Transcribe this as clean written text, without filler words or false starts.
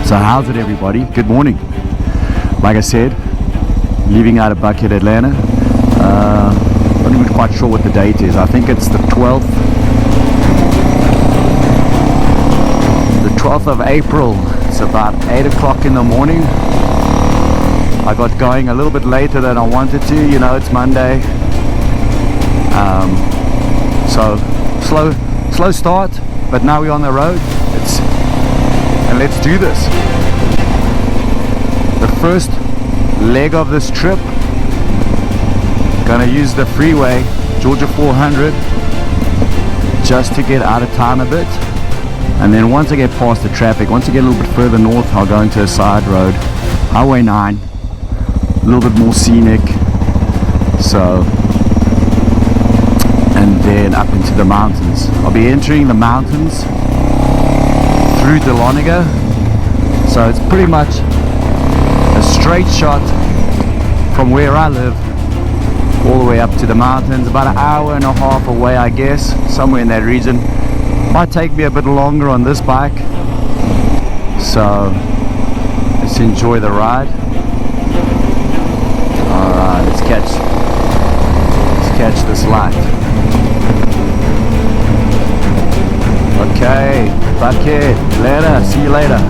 So how's it, everybody? Good morning. Like I said, leaving out of Buckhead, Atlanta. Not even quite sure what the date is. I think it's the 12th. The 12th of April. It's about 8 o'clock in the morning. I got going a little bit later than I wanted to. You know, it's Monday. So slow start, but now we're on the road. And let's do this. The first leg of this trip, gonna use the freeway, Georgia 400, just to get out of town a bit. And then once I get past the traffic, once I get a little bit further north, I'll go into a side road, Highway 9, a little bit more scenic. So, and then up into the mountains. I'll be entering the mountains through Dahlonega, so it's pretty much a straight shot from where I live all the way up to the mountains, about an hour and a half away, I guess, somewhere in that region. Might take me a bit longer on this bike, so let's enjoy the ride. Alright, let's catch this light. Okay, Buckhead, later, see you later.